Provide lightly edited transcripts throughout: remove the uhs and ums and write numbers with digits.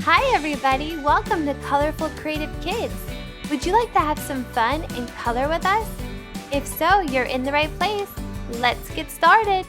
Hi everybody, welcome to Colorful Creative Kids. Would you like to have some fun and color with us? If so, you're in the right place. Let's get started.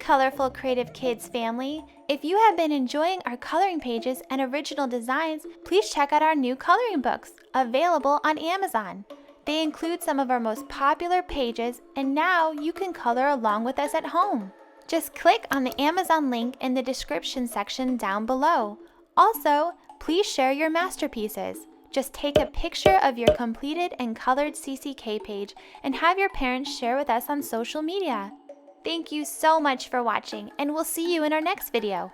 Colorful Creative Kids family! If you have been enjoying our coloring pages and original designs, please check out our new coloring books, available on Amazon. They include some of our most popular pages, and now you can color along with us at home. Just click on the Amazon link in the description section down below. Also, please share your masterpieces. Just take a picture of your completed and colored CCK page and have your parents share with us on social media. Thank you so much for watching, and we'll see you in our next video.